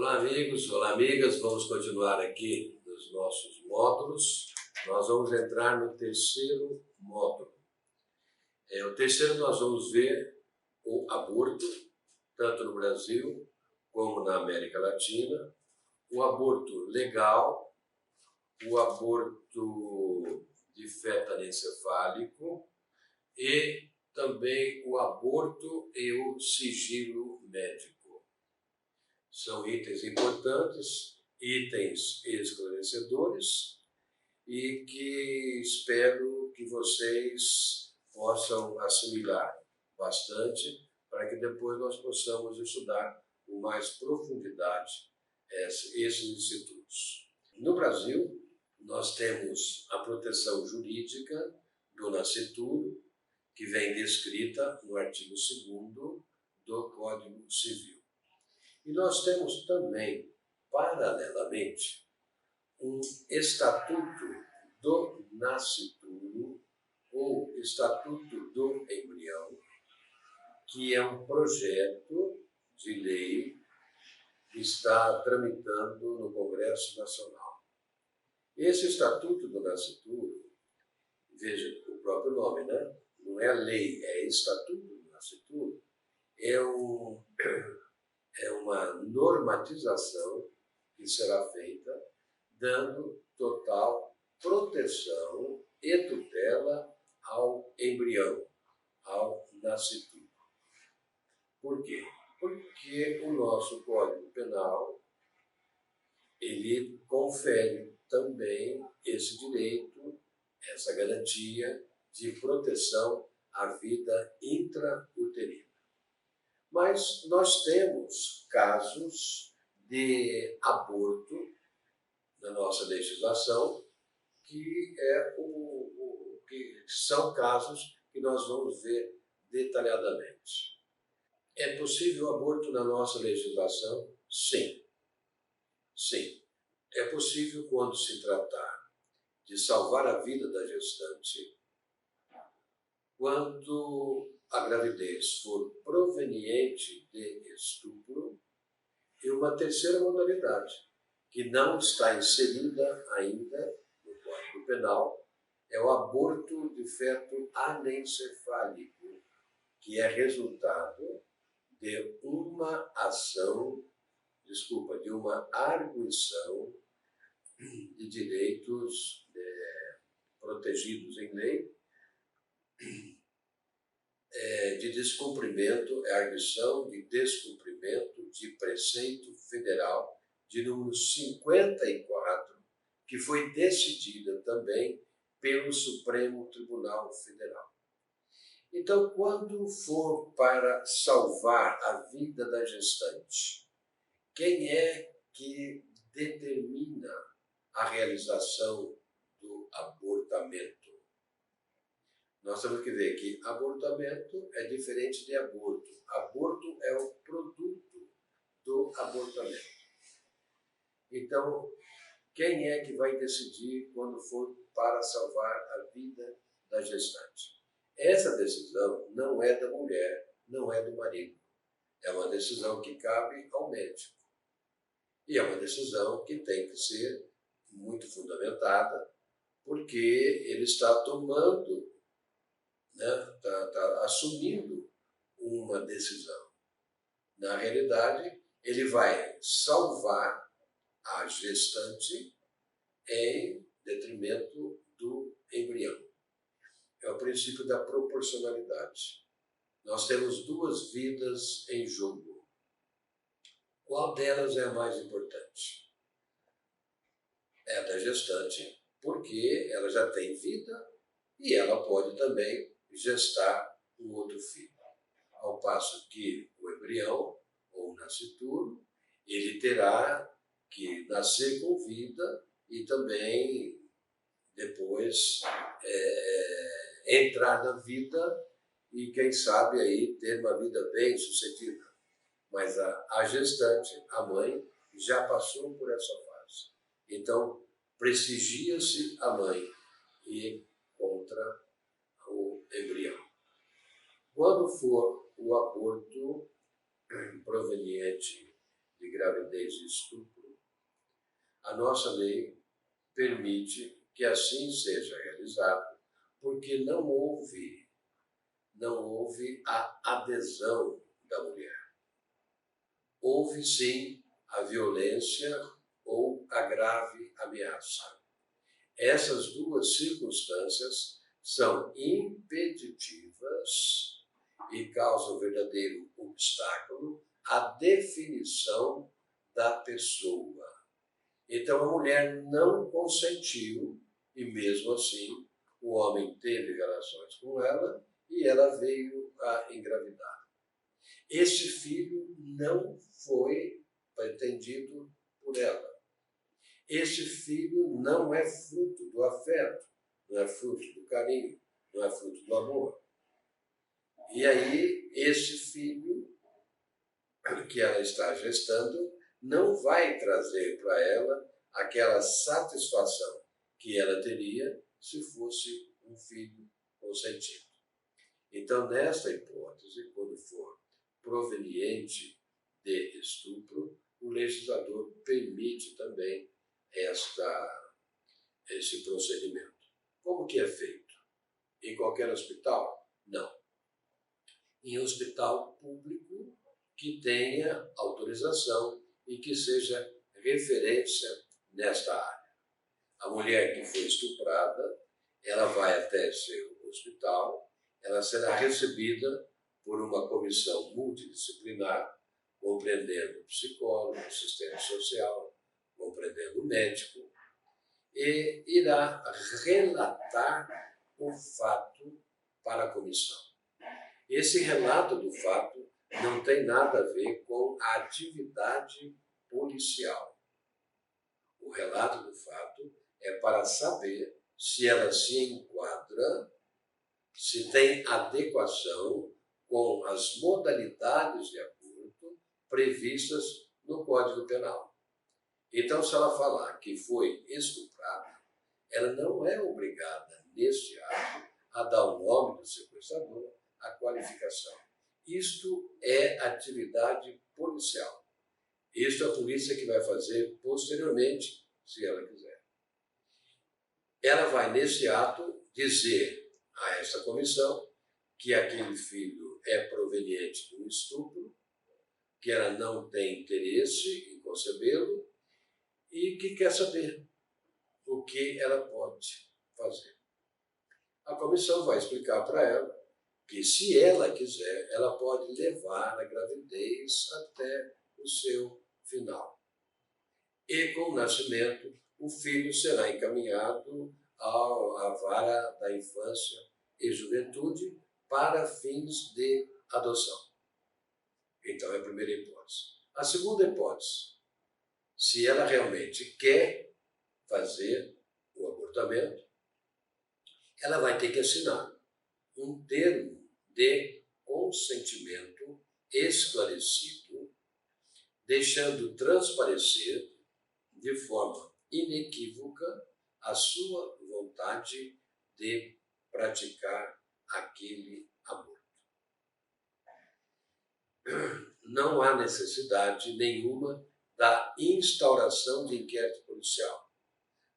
Olá, amigos, olá, amigas. Vamos continuar aqui nos nossos módulos. Nós vamos entrar no terceiro módulo. O terceiro nós vamos ver o aborto, tanto no Brasil como na América Latina, o aborto legal, o aborto de feto anencefálico e também o aborto e o sigilo médico. São itens importantes, itens esclarecedores e que espero que vocês possam assimilar bastante para que depois nós possamos estudar com mais profundidade esses institutos. No Brasil, nós temos a proteção jurídica do nascituro, que vem descrita no artigo 2º do Código Civil. E nós temos também, paralelamente, um Estatuto do Nascituro, ou Estatuto do Embrião, que é um projeto de lei que está tramitando no Congresso Nacional. Esse Estatuto do Nascituro, veja o próprio nome, né? Não é lei, é Estatuto do Nascituro, é uma normatização que será feita dando total proteção e tutela ao embrião, ao nascituro. Por quê? Porque o nosso Código Penal, ele confere também esse direito, essa garantia de proteção à vida intrauterina. Mas nós temos casos de aborto na nossa legislação que são casos que nós vamos ver detalhadamente. É possível aborto na nossa legislação? Sim. Sim. É possível quando se tratar de salvar a vida da gestante, quando a gravidez for proveniente de estupro, e uma terceira modalidade, que não está inserida ainda no Código Penal, é o aborto de feto anencefálico, que é resultado de uma de uma arguição de direitos protegidos em lei, de descumprimento, é a arguição de descumprimento de preceito federal de número 54, que foi decidida também pelo Supremo Tribunal Federal. Então, quando for para salvar a vida da gestante, quem é que determina a realização do abortamento? Nós temos que ver que abortamento é diferente de aborto. Aborto é o produto do abortamento. Então, quem é que vai decidir quando for para salvar a vida da gestante? Essa decisão não é da mulher, não é do marido. É uma decisão que cabe ao médico. E é uma decisão que tem que ser muito fundamentada, porque ele está tomando, está assumindo uma decisão. Na realidade, ele vai salvar a gestante em detrimento do embrião. É o princípio da proporcionalidade. Nós temos duas vidas em jogo. Qual delas é a mais importante? É a da gestante, porque ela já tem vida e ela pode também gestar um outro filho. Ao passo que o embrião, ou o nascituro, ele terá que nascer com vida e também depois entrar na vida e, quem sabe, aí ter uma vida bem sucedida. Mas a gestante, a mãe, já passou por essa fase. Então, prestigia-se a mãe e contra o embrião. Quando for o aborto proveniente de gravidez e estupro, a nossa lei permite que assim seja realizado, porque não houve a adesão da mulher. Houve sim a violência ou a grave ameaça. Essas duas circunstâncias são impeditivas e causam verdadeiro obstáculo à definição da pessoa. Então a mulher não consentiu e mesmo assim o homem teve relações com ela e ela veio a engravidar. Este filho não foi pretendido por ela. Este filho não é fruto do afeto, não é fruto do carinho, não é fruto do amor. E aí, este filho que ela está gestando não vai trazer para ela aquela satisfação que ela teria se fosse um filho consentido. Então, nesta hipótese, quando for proveniente de estupro, o legislador permite também esse procedimento. Como que é feito? Em qualquer hospital? Não. Em hospital público que tenha autorização e que seja referência nesta área. A mulher que foi estuprada, ela vai até seu hospital, ela será recebida por uma comissão multidisciplinar, compreendendo psicólogo, assistente social, compreendendo médico, e irá relatar o fato para a comissão. Esse relato do fato não tem nada a ver com a atividade policial. O relato do fato é para saber se ela se enquadra, se tem adequação com as modalidades de aborto previstas no Código Penal. Então, se ela falar que foi estuprada, ela não é obrigada, neste ato, a dar o nome do sequestrador, a qualificação. Isto é atividade policial. Isto é a polícia que vai fazer posteriormente, se ela quiser. Ela vai, nesse ato, dizer a essa comissão que aquele filho é proveniente de um estupro, que ela não tem interesse em concebê-lo e que quer saber o que ela pode fazer. A comissão vai explicar para ela que, se ela quiser, ela pode levar a gravidez até o seu final. E, com o nascimento, o filho será encaminhado à vara da infância e juventude para fins de adoção. Então, é a primeira hipótese. A segunda hipótese, se ela realmente quer fazer o abortamento, ela vai ter que assinar um termo de consentimento esclarecido, deixando transparecer de forma inequívoca a sua vontade de praticar aquele aborto. Não há necessidade nenhuma da instauração de inquérito policial.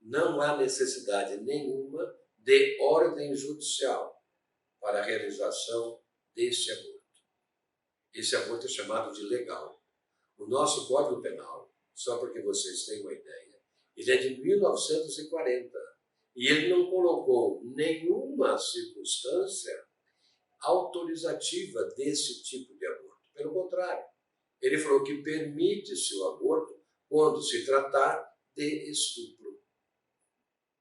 Não há necessidade nenhuma de ordem judicial para a realização desse aborto. Esse aborto é chamado de legal. O nosso Código Penal, só para que vocês tenham uma ideia, ele é de 1940 e ele não colocou nenhuma circunstância autorizativa desse tipo de aborto. Pelo contrário, ele falou que permite-se o aborto quando se tratar de estupro.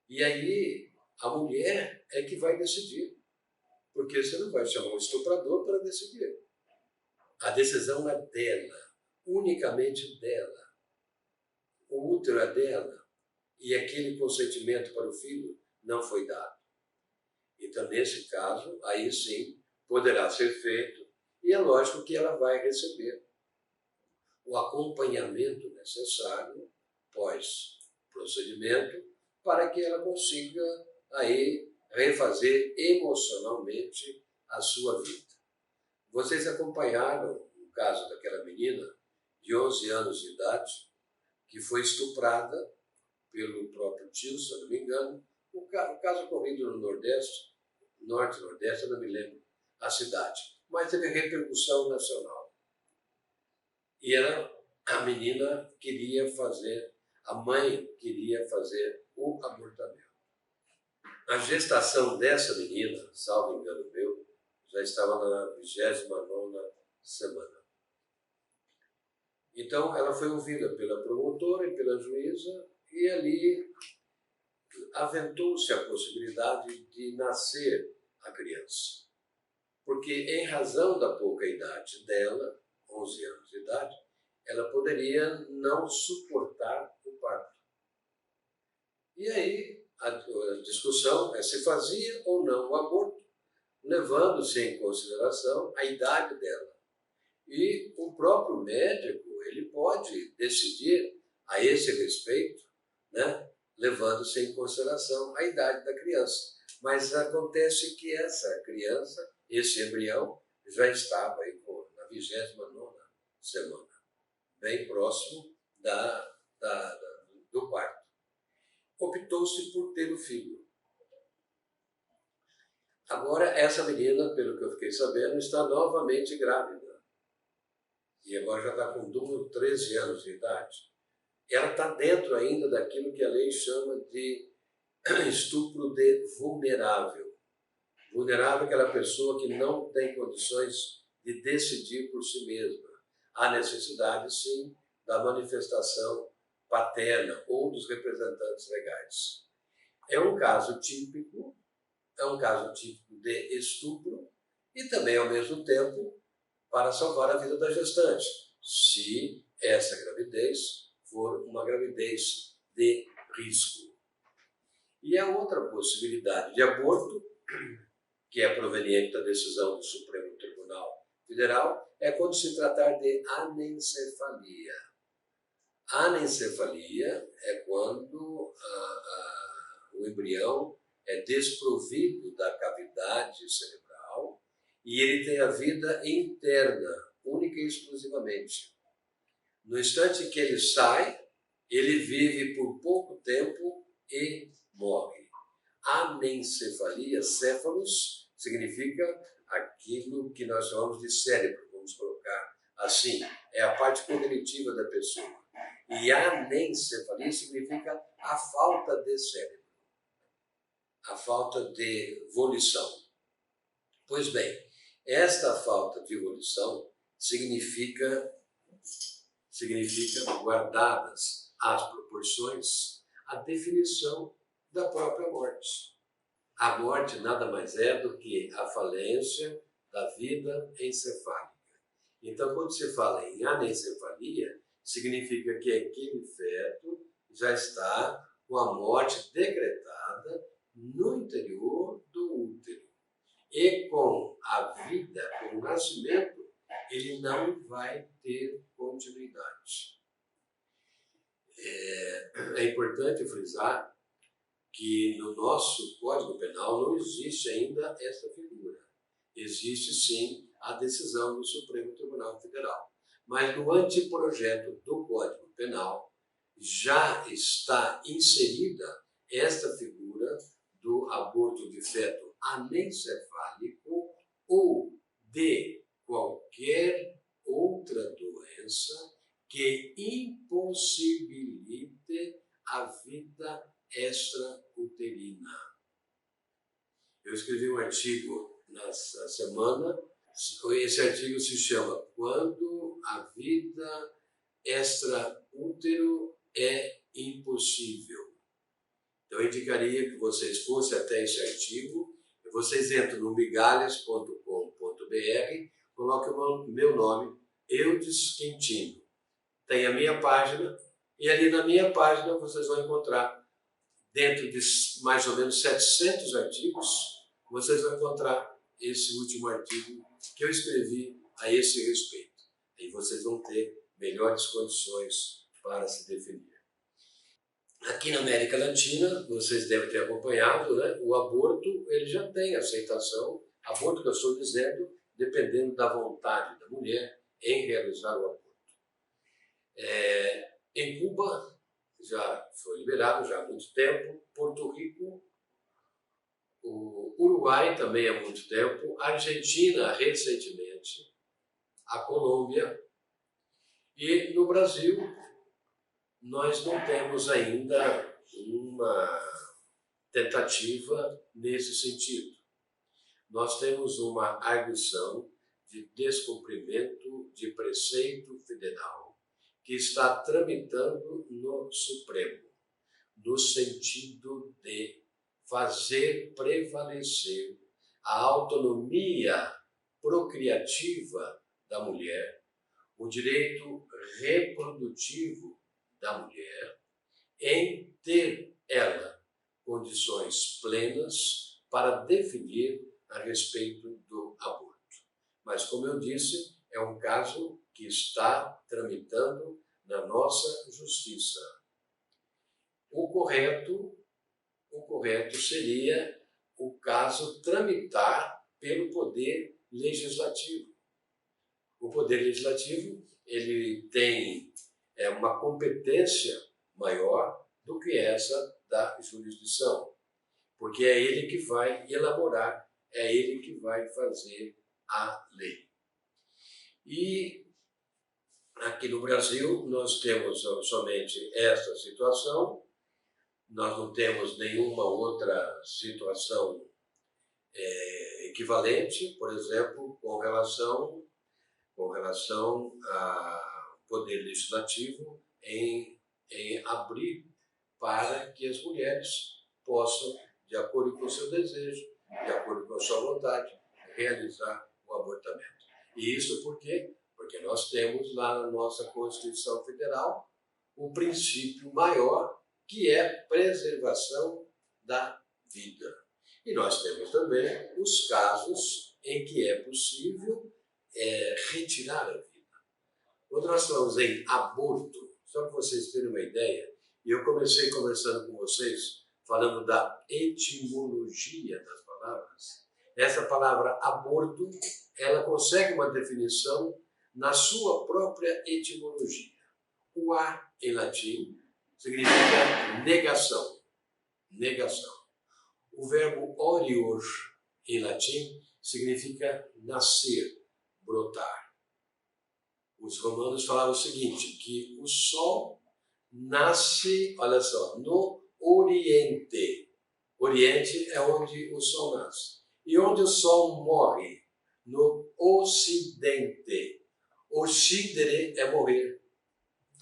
E aí a mulher é que vai decidir, porque você não vai chamar um estuprador para decidir. A decisão é dela, unicamente dela. O útero é dela e aquele consentimento para o filho não foi dado. Então, nesse caso, aí sim, poderá ser feito e é lógico que ela vai receber o acompanhamento necessário pós-procedimento para que ela consiga aí refazer emocionalmente a sua vida. Vocês acompanharam o caso daquela menina de 11 anos de idade, que foi estuprada pelo próprio tio, se eu não me engano. O caso ocorrido no Nordeste, Norte e Nordeste, eu não me lembro a cidade, mas teve repercussão nacional. E a menina queria fazer, a mãe queria fazer o abortamento. A gestação dessa menina, salvo engano meu, já estava na 29ª semana. Então, ela foi ouvida pela promotora e pela juíza, e ali aventou-se a possibilidade de nascer a criança. Porque, em razão da pouca idade dela, 11 anos de idade, ela poderia não suportar o parto. E aí, a discussão é se fazia ou não o aborto, levando-se em consideração a idade dela. E o próprio médico, ele pode decidir a esse respeito, né, levando-se em consideração a idade da criança. Mas acontece que essa criança, esse embrião, já estava aí na 29ª semana, bem próximo do parto. Optou-se por ter o filho. Agora, essa menina, pelo que eu fiquei sabendo, está novamente grávida. E agora já está com 13 anos de idade. Ela está dentro ainda daquilo que a lei chama de estupro de vulnerável. Vulnerável é aquela pessoa que não tem condições de decidir por si mesma. Há necessidade, sim, da manifestação paterna ou dos representantes legais. É um caso típico de estupro e também, ao mesmo tempo, para salvar a vida da gestante, se essa gravidez for uma gravidez de risco. E a outra possibilidade de aborto, que é proveniente da decisão do Supremo Tribunal Federal, é quando se tratar de anencefalia. Anencefalia é quando o embrião é desprovido da cavidade cerebral e ele tem a vida interna, única e exclusivamente. No instante que ele sai, ele vive por pouco tempo e morre. Anencefalia, céfalos, significa aquilo que nós chamamos de cérebro, vamos colocar assim, é a parte cognitiva da pessoa. E anencefalia significa a falta de cérebro, a falta de volição. Pois bem, esta falta de volição significa, guardadas as proporções, a definição da própria morte. A morte nada mais é do que a falência da vida encefálica. Então, quando se fala em anencefalia, significa que aquele feto já está com a morte decretada no interior do útero. E com a vida, com o nascimento, ele não vai ter continuidade. É importante frisar que no nosso Código Penal não existe ainda essa figura. Existe sim a decisão do Supremo Tribunal Federal. Mas no anteprojeto do Código Penal já está inserida esta figura do aborto de feto anencefálico ou de qualquer outra doença que impossibilite a vida extrauterina. Eu escrevi um artigo nessa semana, esse artigo se chama Quando a vida extraútero é impossível. Então eu indicaria que vocês fossem até esse artigo, vocês entram no migalhas.com.br, coloquem o meu nome, Eudes Quintino. Tem a minha página, e ali na minha página vocês vão encontrar, dentro de mais ou menos 700 artigos, vocês vão encontrar esse último artigo que eu escrevi a esse respeito. Aí vocês vão ter melhores condições para se definir. Aqui na América Latina, vocês devem ter acompanhado, né? O aborto ele já tem aceitação, aborto que eu estou dizendo, dependendo da vontade da mulher em realizar o aborto. Em Cuba já foi liberado já há muito tempo, Porto Rico, o Uruguai também há muito tempo, a Argentina recentemente, a Colômbia, e no Brasil nós não temos ainda uma tentativa nesse sentido. Nós temos uma arguição de descumprimento de preceito federal que está tramitando no Supremo, no sentido de fazer prevalecer a autonomia procriativa da mulher, o direito reprodutivo da mulher, em ter ela condições plenas para definir a respeito do aborto. Mas, como eu disse, é um caso que está tramitando na nossa justiça. O correto seria o caso tramitar pelo Poder Legislativo. O Poder Legislativo ele tem uma competência maior do que essa da jurisdição, porque é ele que vai elaborar, é ele que vai fazer a lei. E aqui no Brasil nós temos somente essa situação, nós não temos nenhuma outra situação equivalente, por exemplo, com relação ao Poder Legislativo em abrir para que as mulheres possam, de acordo com o seu desejo, de acordo com a sua vontade, realizar o abortamento. E isso por quê? Porque nós temos lá na nossa Constituição Federal o princípio maior, que é preservação da vida. E nós temos também os casos em que é possível retirar a vida. Quando nós falamos em aborto, só para vocês terem uma ideia, e eu comecei conversando com vocês, falando da etimologia das palavras. Essa palavra aborto, ela consegue uma definição na sua própria etimologia. O a, em latim, significa negação. Negação. O verbo orior, em latim, significa nascer, brotar. Os romanos falavam o seguinte, que o sol nasce, olha só, no Oriente. Oriente é onde o sol nasce. E onde o sol morre? No Ocidente. Occidere é morrer.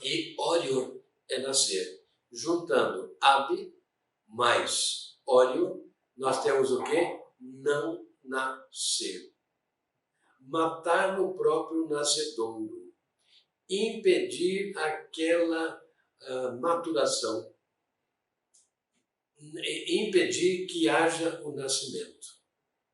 E orior é nascer. Juntando ab mais orior, nós temos o quê? Não nascer. Matar no próprio nascedouro. Impedir aquela maturação. Impedir que haja o nascimento.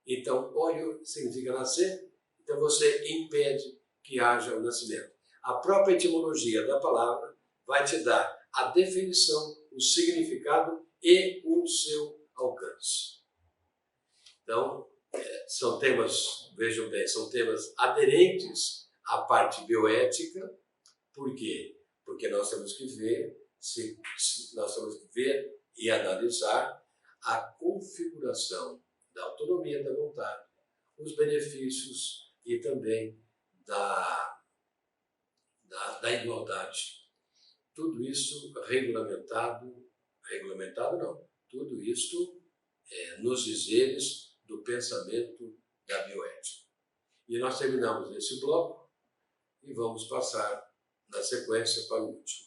Então, orior significa nascer, então você impede que haja o nascimento. A própria etimologia da palavra vai te dar a definição, o significado e o seu alcance. Então, são temas, vejam bem, são temas aderentes à parte bioética. Por quê? Porque nós temos que ver, nós temos que ver e analisar a configuração da autonomia da vontade, os benefícios e também da igualdade. Tudo isso regulamentado não, tudo isso nos dizeres do pensamento da bioética. E nós terminamos esse bloco e vamos passar na sequência para o último.